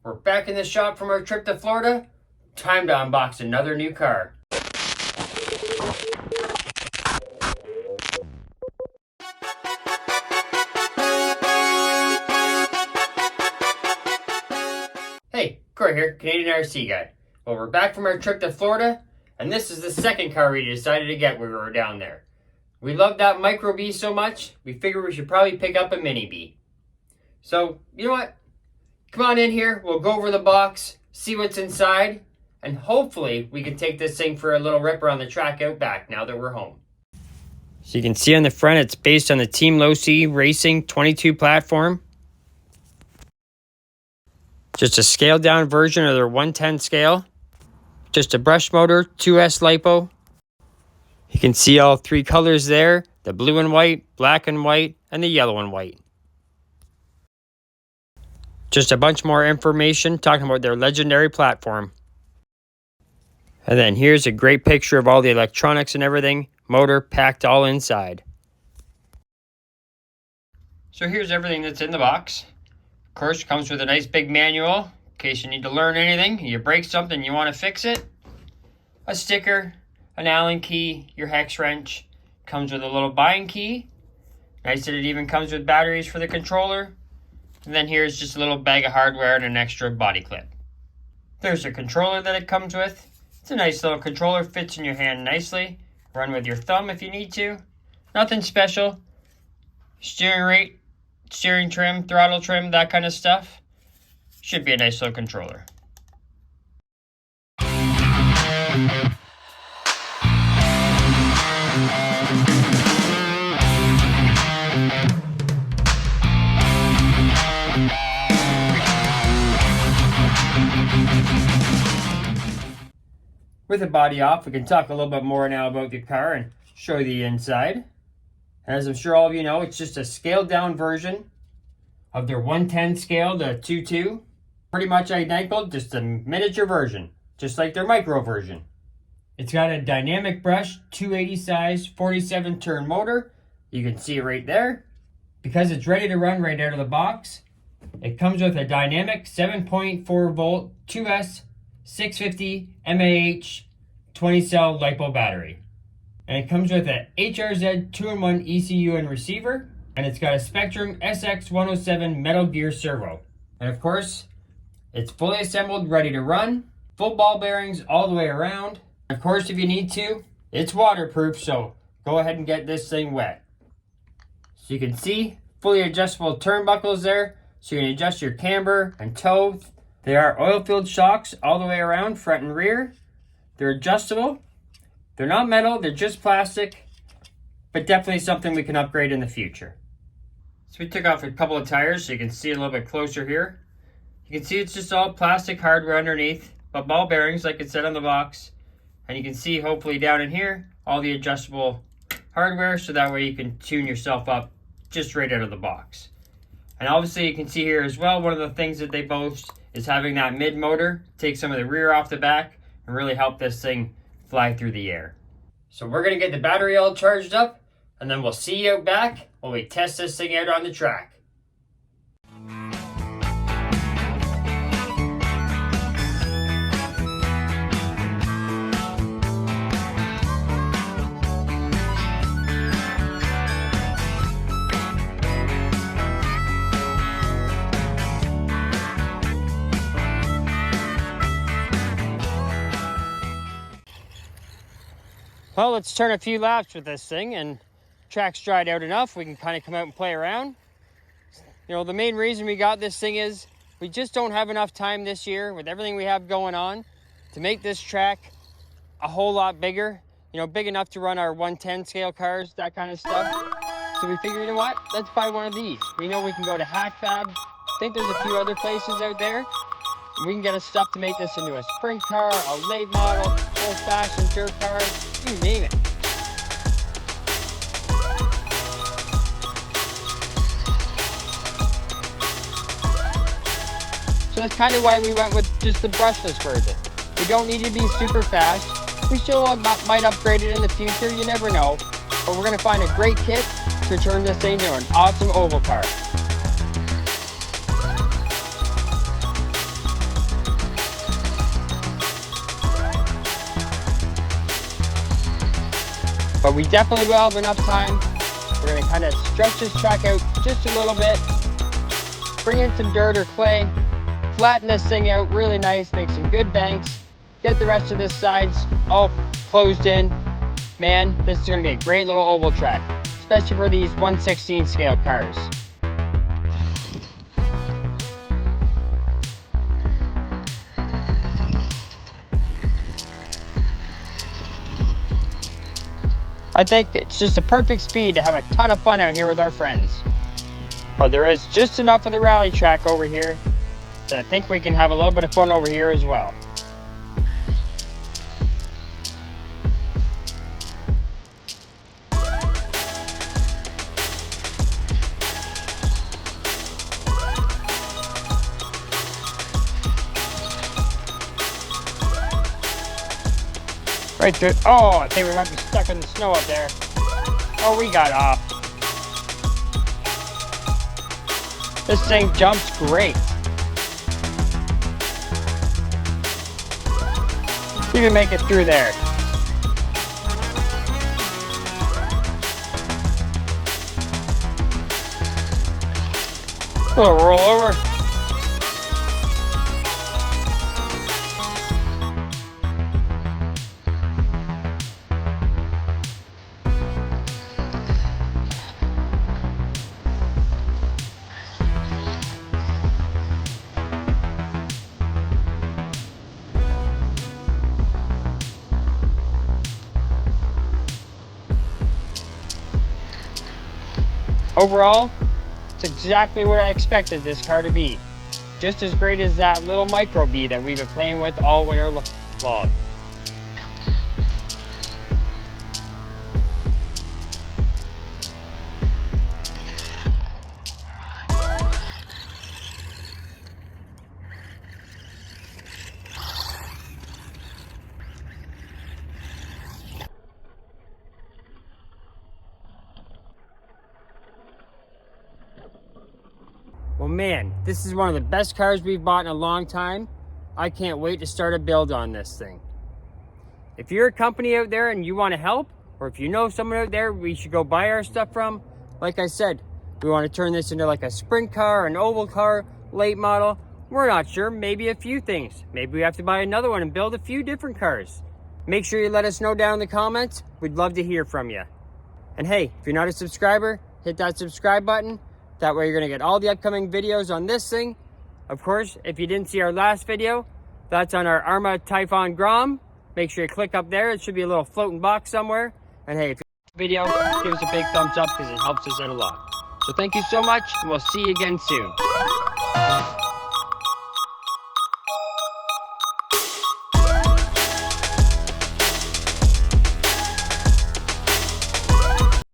We're back in the shop from our trip to Florida. Time to unbox another new car. Hey, Corey here, Canadian RC guy. Well, we're back from our trip to Florida, and this is the second car we decided to get when we were down there. We loved that Micro-b so much, we figured we should probably pick up a Mini-b. So, you know what? Come on in here, we'll go over the box, see what's inside, and hopefully we can take this thing for a little rip around the track out back now that we're home. So you can see on the front, it's based on the Team Losi Racing 22 platform. Just a scaled down version of their 110 scale. Just a brush motor, 2S LiPo. You can see all three colors there, the blue and white, black and white, and the yellow and white. Just a bunch more information talking about their legendary platform. And then here's a great picture of all the electronics and everything, motor packed all inside. So here's everything that's in the box. Of course, it comes with a nice big manual in case you need to learn anything, you break something, you want to fix it. A sticker, an Allen key, your hex wrench. Comes with a little buying key. Nice that it even comes with batteries for the controller. And then here's just a little bag of hardware and an extra body clip. There's a controller that it comes with. It's a nice little controller, fits in your hand nicely. Run with your thumb if you need to. Nothing special. Steering rate, steering trim, throttle trim, that kind of stuff. Should be a nice little controller. With the body off, we can talk a little bit more now about the car and show you the inside. As I'm sure all of you know, it's just a scaled down version of their 110 scale, the 2.2. Pretty much identical, just a miniature version, just like their micro version. It's got a dynamic brush, 280 size, 47 turn motor. You can see it right there. Because it's ready to run right out of the box, it comes with a dynamic 7.4 volt 2S 650 mAh 20 cell LiPo battery. And it comes with a HRZ 2-in-1 ECU and receiver. And it's got a Spectrum SX107 metal gear servo. And of course, it's fully assembled, ready to run. Full ball bearings all the way around. Of course, if you need to, it's waterproof, so go ahead and get this thing wet. So you can see fully adjustable turnbuckles there, so you can adjust your camber and tow. They are oil-filled shocks all the way around, front and rear. They're adjustable. They're not metal, they're just plastic, but definitely something we can upgrade in the future. So we took off a couple of tires so you can see a little bit closer here. You can see it's just all plastic hardware underneath, but ball bearings like it said on the box. And you can see hopefully down in here, all the adjustable hardware, so that way you can tune yourself up just right out of the box. And obviously you can see here as well, one of the things that they boast is having that mid motor take some of the rear off the back and really help this thing fly through the air. So we're gonna get the battery all charged up, and then we'll see you out back while we test this thing out on the track. Well, let's turn a few laps with this thing, and track's dried out enough, we can kind of come out and play around. You know, the main reason we got this thing is we just don't have enough time this year with everything we have going on to make this track a whole lot bigger. You know, big enough to run our 110 scale cars, that kind of stuff. So we figured, you know what, let's buy one of these. We know we can go to Hack Fab. I think there's a few other places out there. We can get us stuff to make this into a sprint car, a late model, old-fashioned dirt car, you name it. So that's kind of why we went with just the brushless version. We don't need to be super fast. We still might upgrade it in the future, you never know. But we're going to find a great kit to turn this thing into an awesome oval car. but we definitely will have enough time. We're going to kind of stretch this track out just a little bit, bring in some dirt or clay, flatten this thing out really nice, make some good banks, get the rest of this sides all closed in. Man, this is going to be a great little oval track, especially for these 1/16 scale cars. I think it's just a perfect speed to have a ton of fun out here with our friends. But there is just enough of the rally track over here that I think we can have a little bit of fun over here as well. Right there. Oh, I think we might be stuck in the snow up there. Oh, we got off. This thing jumps great. You can make it through there. A little roll over. Overall, it's exactly what I expected this car to be. Just as great as that little Micro-b that we've been playing with all winter long. Well man, this is one of the best cars we've bought in a long time. I can't wait to start a build on this thing. If you're a company out there and you want to help, or if you know someone out there we should go buy our stuff from, like I said, we want to turn this into like a sprint car, an oval car, late model. We're not sure, maybe a few things. Maybe we have to buy another one and build a few different cars. Make sure you let us know down in the comments. We'd love to hear from you. And hey, if you're not a subscriber, hit that subscribe button. That way you're going to get all the upcoming videos on this thing. Of course, if you didn't see our last video, that's on our Arma Typhon Grom. Make sure you click up there. It should be a little floating box somewhere. And hey, if you like the video, give us a big thumbs up because it helps us out a lot. So thank you so much, and we'll see you again soon.